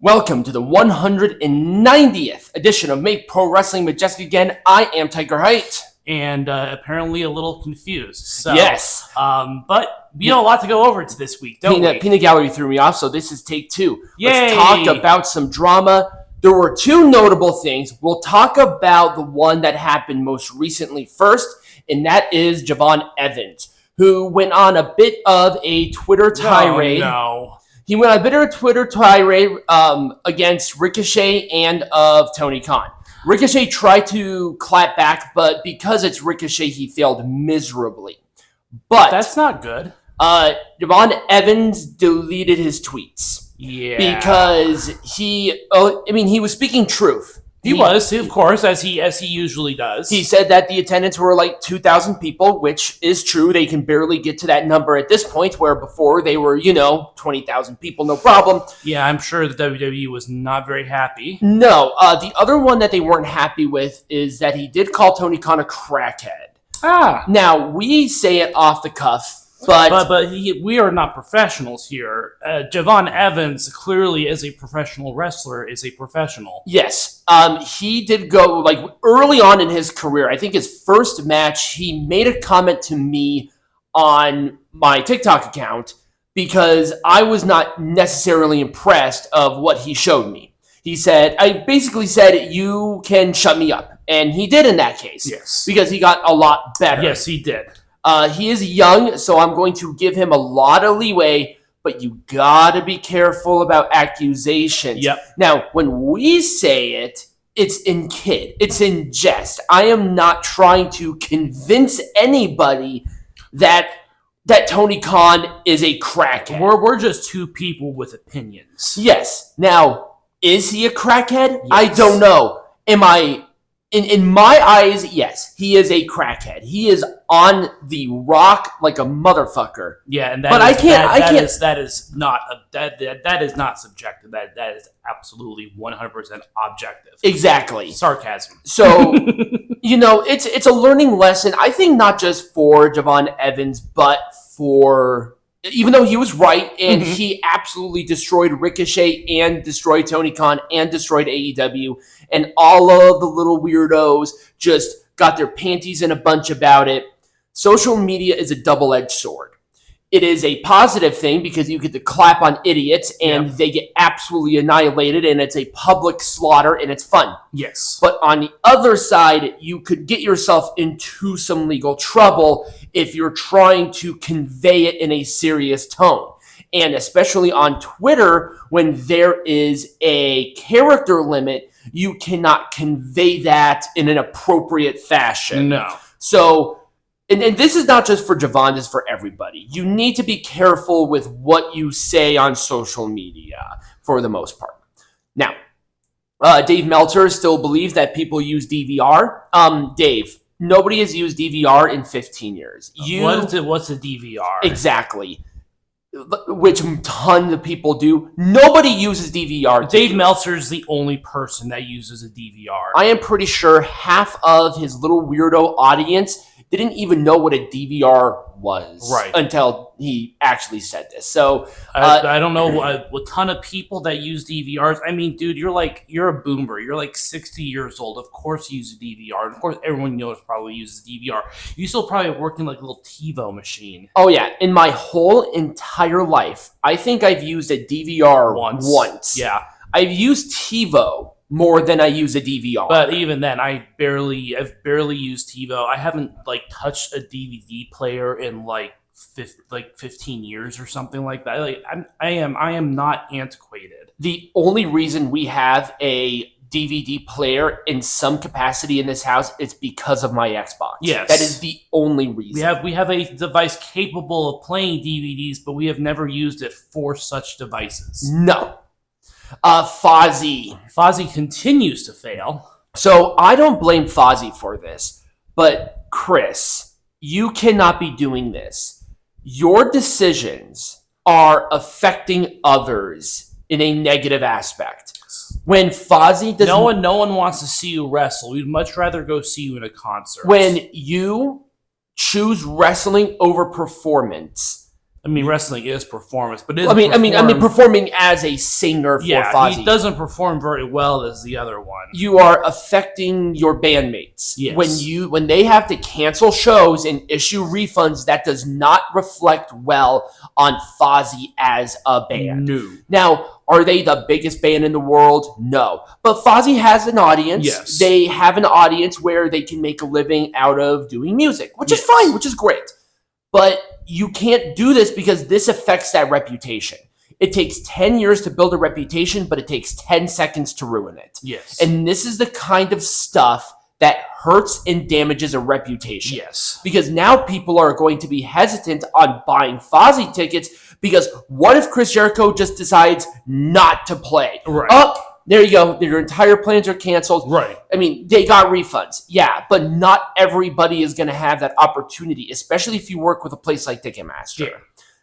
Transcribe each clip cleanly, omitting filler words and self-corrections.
Welcome to the 190th edition of Make Pro Wrestling Majestic again. I am Tiger Height. And apparently a little confused. So, yes. But we have a lot to go over to this week, don't we? Peanut Gallery threw me off, so this is take two. Yay. Let's talk about some drama. There were two notable things. We'll talk about the one that happened most recently first, and that is Javon Evans, who went on a bit of a Twitter tirade. No. He went on a bit of a Twitter tirade against Ricochet and of Tony Khan. Ricochet tried to clap back, but because it's Ricochet, he failed miserably. But that's not good. Javon Evans deleted his tweets. Yeah. Because he was speaking truth. He was, of course, as he usually does. He said that the attendance were like 2,000 people, which is true. They can barely get to that number at this point, where before they were, 20,000 people, no problem. Yeah, I'm sure the WWE was not very happy. No. The other one that they weren't happy with is that he did call Tony Khan a crackhead. Now, we say it off the cuff, but we are not professionals here. Javon Evans, clearly as a professional wrestler, is a professional. Yes. He did go, early on in his career, I think his first match, he made a comment to me on my TikTok account because I was not necessarily impressed of what he showed me. I basically said, you can shut me up. And he did in that case. Yes. Because he got a lot better. Yes, he did. He is young, so I'm going to give him a lot of leeway, but you gotta be careful about accusations. Yep. Now, when we say it, it's in kid. It's in jest. I am not trying to convince anybody that Tony Khan is a crackhead. We're just two people with opinions. Yes. Now, is he a crackhead? Yes. I don't know. In my eyes, yes, he is a crackhead. He is on the rock like a motherfucker. Yeah, and that is not subjective. That is absolutely 100% objective. Exactly. Sarcasm. So, it's a learning lesson. I think not just for Javon Evans, but for, even though he was right and he absolutely destroyed Ricochet and destroyed Tony Khan and destroyed AEW, and all of the little weirdos just got their panties in a bunch about it. Social media is a double-edged sword. It is a positive thing because you get to clap on idiots and they get absolutely annihilated, and it's a public slaughter and it's fun. Yes. But on the other side, you could get yourself into some legal trouble if you're trying to convey it in a serious tone. And especially on Twitter, when there is a character limit, you cannot convey that in an appropriate fashion. No. So, and this is not just for Javon, this is for everybody. You need to be careful with what you say on social media, for the most part. Now, Dave Meltzer still believes that people use DVR. Dave, nobody has used DVR in 15 years. What's a DVR? Exactly. Which tons of people do. Nobody uses DVR. Dave Meltzer's the only person that uses a DVR. I am pretty sure half of his little weirdo audience didn't even know what a DVR was until he actually said this. So I don't know a ton of people that use DVRs. I mean, dude, you're a boomer. You're like 60 years old. Of course you use a DVR. Of course everyone knows probably uses DVR. You still probably working like a little TiVo machine. Oh yeah, in my whole entire life, I think I've used a DVR once. Yeah. I've used TiVo more than I use a DVR. But even then, I've barely used TiVo. I haven't touched a DVD player in 15 years or something like that. I am not antiquated. The only reason we have a DVD player in some capacity in this house is because of my Xbox. Yes. That is the only reason. We have a device capable of playing DVDs, but we have never used it for such devices. No. Fozzy continues to fail. So I don't blame Fozzy for this, but Chris, you cannot be doing this. Your decisions are affecting others in a negative aspect. When Fozzy does no one wants to see you wrestle. We'd much rather go see you in a concert. When you choose wrestling over performance, I mean, wrestling is performance, but it is I mean, performing as a singer for Fozzy. He doesn't perform very well as the other one. You are affecting your bandmates. Yes. When they have to cancel shows and issue refunds, that does not reflect well on Fozzy as a band. No. Now, are they the biggest band in the world? No. But Fozzy has an audience. Yes. They have an audience where they can make a living out of doing music, which is fine, which is great. But you can't do this because this affects that reputation. It takes 10 years to build a reputation, but it takes 10 seconds to ruin it. Yes. And this is the kind of stuff that hurts and damages a reputation. Yes. Because now people are going to be hesitant on buying Fozzy tickets because what if Chris Jericho just decides not to play? Right. Oh, there you go. Your entire plans are canceled. Right. I mean, they got refunds. Yeah, but not everybody is going to have that opportunity, especially if you work with a place like Ticketmaster. Yeah.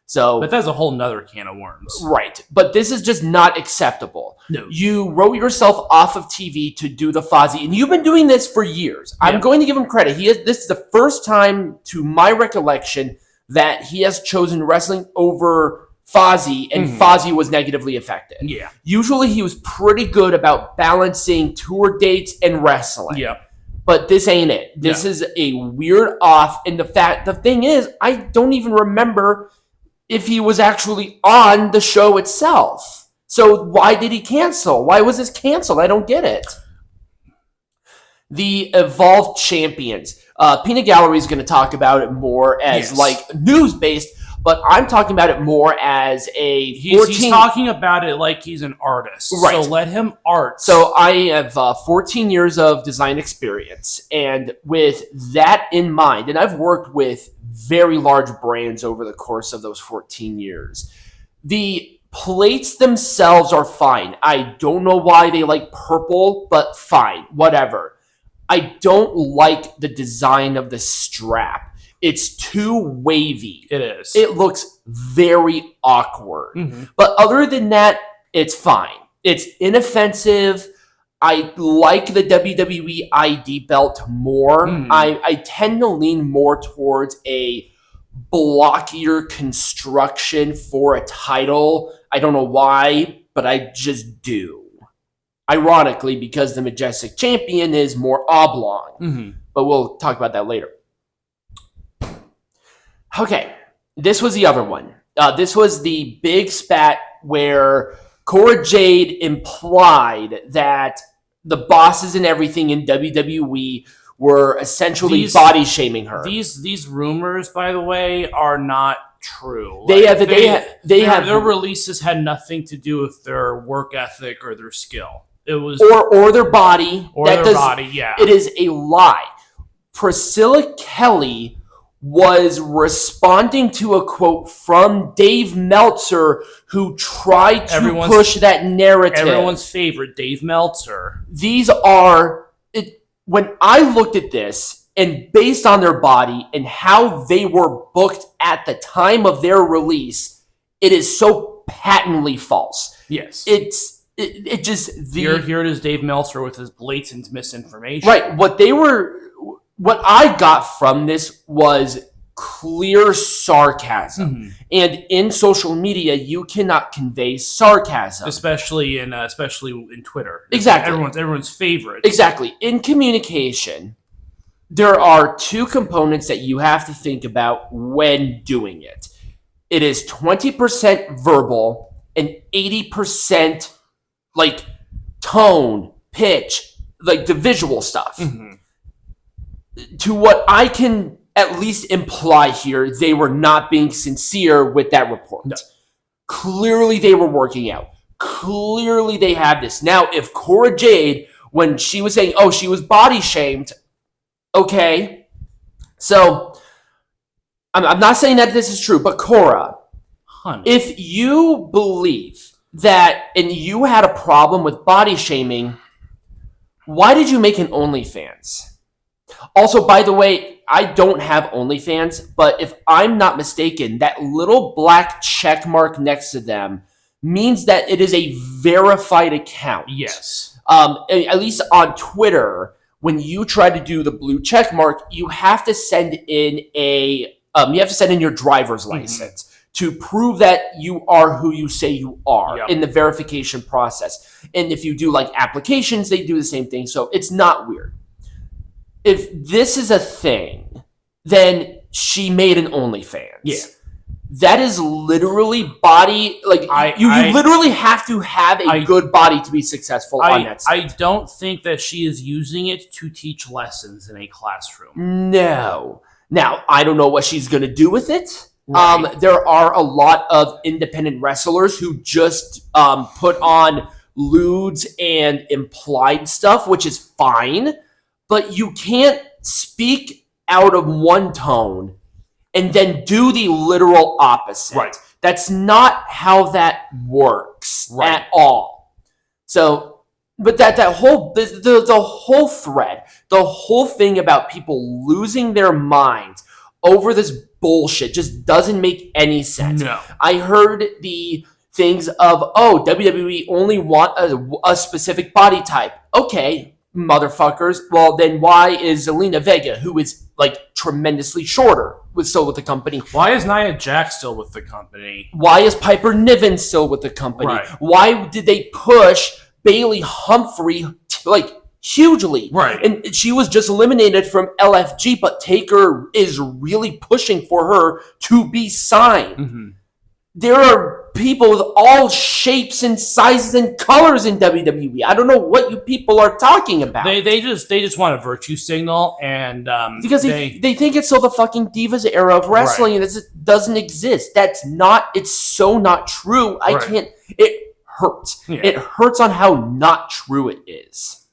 So, but that's a whole nother can of worms. Right. But this is just not acceptable. No. You wrote yourself off of TV to do the Fozzy, and you've been doing this for years. Yeah. I'm going to give him credit. This is the first time, to my recollection, that he has chosen wrestling over Fozzy, and Fozzy was negatively affected. Yeah. Usually he was pretty good about balancing tour dates and wrestling. Yeah. But this ain't it. This is a weird off. And the thing is, I don't even remember if he was actually on the show itself. So why did he cancel? Why was this canceled? I don't get it. The Evolved Champions. Peanut Gallery is going to talk about it more as like news-based, but I'm talking about it more as a 14... He's talking about it like he's an artist. Right. So let him art. So I have 14 years of design experience, and with that in mind, and I've worked with very large brands over the course of those 14 years. The plates themselves are fine. I don't know why they like purple, but fine, whatever. I don't like the design of the strap. It's too wavy. It is. It looks very awkward. Mm-hmm. But other than that, it's fine. It's inoffensive. I like the WWE ID belt more. I tend to lean more towards a blockier construction for a title. I don't know why, but I just do. Ironically, because the Majestic Champion is more oblong. But we'll talk about that later. Okay, this was the other one. This was the big spat where Cora Jade implied that the bosses and everything in WWE were essentially body shaming her. These rumors, by the way, are not true. Their releases had nothing to do with their work ethic or their skill. It was or their body. Yeah. It is a lie. Priscilla Kelly was responding to a quote from Dave Meltzer, who tried to push that narrative. Everyone's favorite, Dave Meltzer. These are... When I looked at this, and based on their body and how they were booked at the time of their release, it is so patently false. Yes. It just... Here it is, Dave Meltzer with his blatant misinformation. Right. What I got from this was clear sarcasm. And in social media, you cannot convey sarcasm. Especially in Twitter. Exactly. Everyone's favorite. Exactly. In communication, there are two components that you have to think about when doing it. It is 20% verbal and 80% like tone, pitch, like the visual stuff. To what I can at least imply here, they were not being sincere with that report. No. Clearly they were working out. Clearly they have this. Now, if Cora Jade, when she was saying, she was body shamed, okay. So, I'm not saying that this is true, but Cora, if you believe that, and you had a problem with body shaming, why did you make an OnlyFans? Also, by the way, I don't have OnlyFans, but if I'm not mistaken, that little black check mark next to them means that it is a verified account. Yes. At least on Twitter, when you try to do the blue check mark, you have to send in your driver's license to prove that you are who you say you are Yep. in the verification process. And if you do like applications, they do the same thing. So it's not weird. If this is a thing, then she made an OnlyFans. Yeah. That is literally body, like you literally have to have a good body to be successful on that site. I don't think that she is using it to teach lessons in a classroom. No. Now, I don't know what she's going to do with it. Right. There are a lot of independent wrestlers who just put on lewds and implied stuff, which is fine. But you can't speak out of one tone and then do the literal opposite. Right. That's not how that works at all. So, but that whole the whole thread, the whole thing about people losing their minds over this bullshit just doesn't make any sense. No. I heard the things of, oh, WWE only want a specific body type. Okay, motherfuckers. Well, then why is Zelina Vega, who is like tremendously shorter, still with the company? Why is Nia Jax still with the company? Why is Piper Niven still with the company? Right. Why did they push Bailey Humphrey like hugely? Right. And she was just eliminated from LFG, but Taker is really pushing for her to be signed. Mm-hmm. There are people with all shapes and sizes and colors in WWE. I don't know what you people are talking about. They just want a virtue signal, and because they think it's still the fucking Divas era of wrestling, and it doesn't exist. It's so not true. I can't. It hurts. Yeah. It hurts on how not true it is.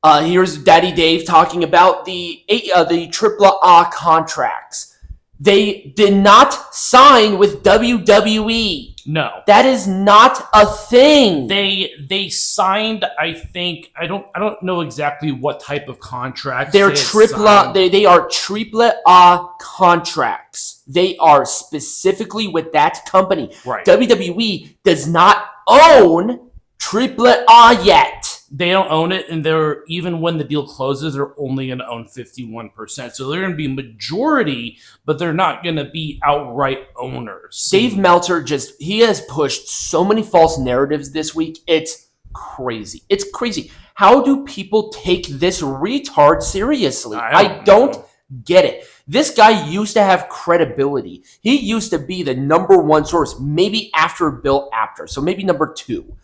Here's Daddy Dave talking about the AAA contracts. They did not sign with WWE. No. That is not a thing. They signed, I think, I don't know exactly what type of contract. They're they are AAA contracts. They are specifically with that company. Right. WWE does not own AAA yet. They don't own it, and they're, even when the deal closes, they're only going to own 51%. So they're going to be majority, but they're not going to be outright owners. Dave Meltzer he has pushed so many false narratives this week. It's crazy. It's crazy. How do people take this retard seriously? I don't get it. This guy used to have credibility. He used to be the number one source, maybe after Bill Apter, so maybe number two,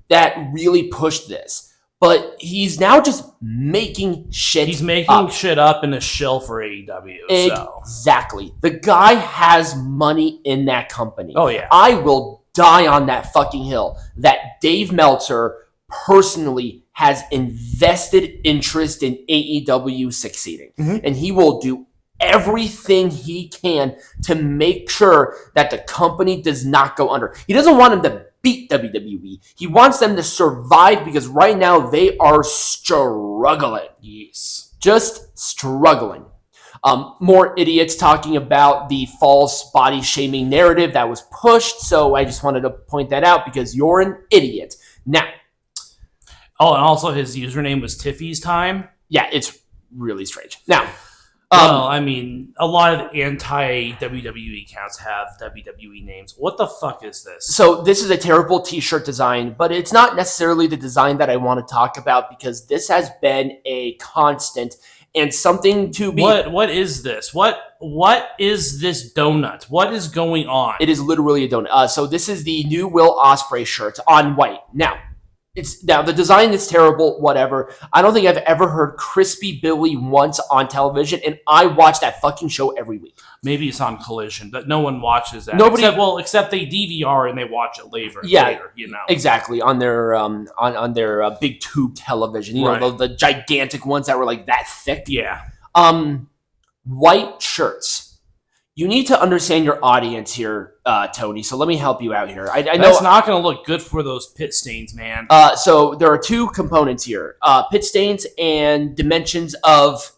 that really pushed this. But he's now just making shit. He's making shit up in a shill for AEW. Exactly. The guy has money in that company. Oh, yeah. I will die on that fucking hill that Dave Meltzer personally has invested interest in AEW succeeding. Mm-hmm. And he will do everything he can to make sure that the company does not go under. He doesn't want him to beat WWE. He wants them to survive because right now they are struggling. Yes. Just struggling. More idiots talking about the false body shaming narrative that was pushed. So I just wanted to point that out because you're an idiot. Now. Oh, and also his username was Tiffy's Time. Yeah, it's really strange. Now. Well, I mean, a lot of anti-WWE accounts have WWE names. What the fuck is this? So this is a terrible t-shirt design, but it's not necessarily the design that I want to talk about because this has been a constant and something to be... What is this? What is this donut? What is going on? It is literally a donut. So this is the new Will Ospreay shirt on white. Now the design is terrible, whatever. I don't think I've ever heard Crispy Billy once on television, and I watch that fucking show every week. Maybe it's on Collision, but no one watches that. Nobody, except they DVR and they watch it later. You know, exactly on their on their big tube television. You know, the gigantic ones that were like that thick. Yeah. White shirts. You need to understand your audience here, Tony. So let me help you out here. I know that's not going to look good for those pit stains, man. So there are two components here: pit stains and dimensions of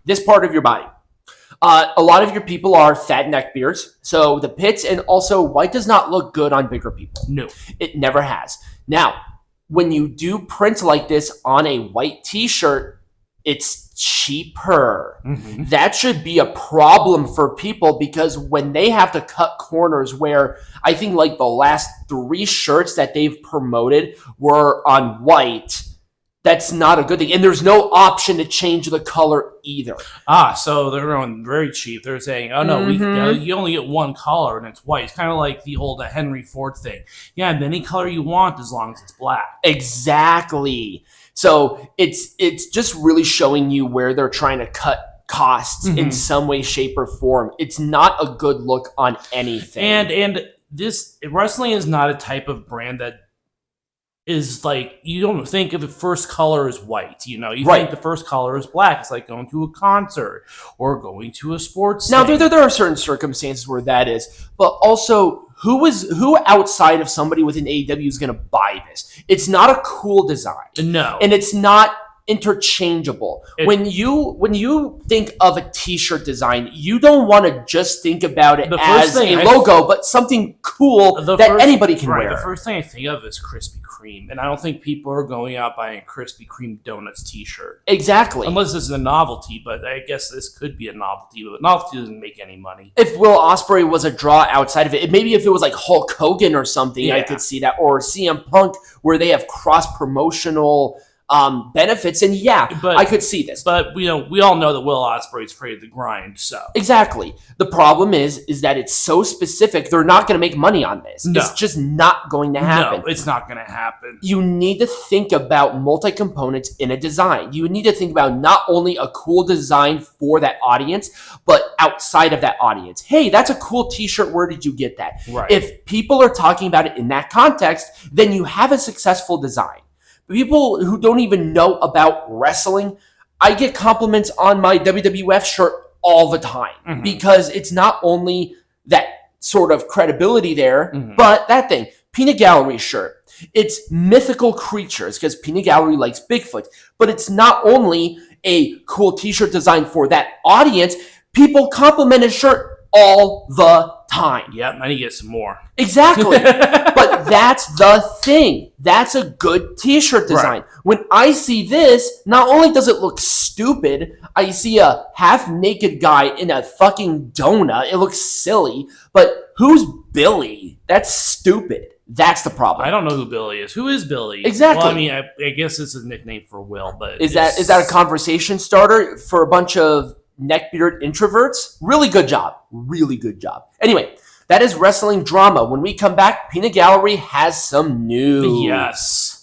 this part of your body. A lot of your people are fat neckbeards, so the pits and also white does not look good on bigger people. No, it never has. Now, when you do print like this on a white T-shirt, it's cheaper. Mm-hmm. That should be a problem for people because when they have to cut corners where I think like the last 3 shirts that they've promoted were on white, that's not a good thing. And there's no option to change the color either. So they're going very cheap. They're saying, oh, no, you only get one color and it's white. It's kind of like the old Henry Ford thing. Yeah, and any color you want as long as it's black. Exactly. So it's just really showing you where they're trying to cut costs in some way, shape, or form. It's not a good look on anything. And this wrestling is not a type of brand that is like, you don't think of the first color as white, you think the first color is black. It's like going to a concert or going to a sports now thing. there are certain circumstances where that is, but also who outside of somebody within AEW is going to buy this? It's not a cool design. No. And it's not interchangeable. When you think of a t-shirt design, you don't want to just think about it as a logo, but something cool that anybody can wear. The first thing I think of is Krispy Kreme, and I don't think people are going out buying a Krispy Kreme donuts t-shirt. Exactly. Unless this is a novelty, but I guess this could be a novelty, but novelty doesn't make any money. If Will Ospreay was a draw outside of it, maybe if it was like Hulk Hogan or something, I could see that, or CM Punk, where they have cross-promotional benefits, and but I could see this. But we all know that Will Ospreay is afraid of the grind, so exactly. The problem is that it's so specific. They're not going to make money on this. No. It's just not going to happen. No, it's not going to happen. You need to think about multi-components in a design. You need to think about not only a cool design for that audience, but outside of that audience. Hey, that's a cool t-shirt. Where did you get that? Right. If people are talking about it in that context, then you have a successful design. People who don't even know about wrestling, I get compliments on my WWF shirt all the time because it's not only that sort of credibility there, but that thing. Peanut Gallery shirt. It's mythical creatures because Peanut Gallery likes Bigfoot, but it's not only a cool t-shirt design for that audience. People compliment his shirt all the time. Yep, I need to get some more. Exactly. But that's the thing. That's a good t-shirt design. Right. When I see this, not only does it look stupid, I see a half-naked guy in a fucking donut. It looks silly. But who's Billy? That's stupid. That's the problem. I don't know who Billy is. Who is Billy? Exactly. Well, I mean, I guess it's a nickname for Will, but is that a conversation starter for a bunch of neckbeard introverts? Really good job. Really good job. Anyway, that is wrestling drama. When we come back, Peanut Gallery has some news. Yes.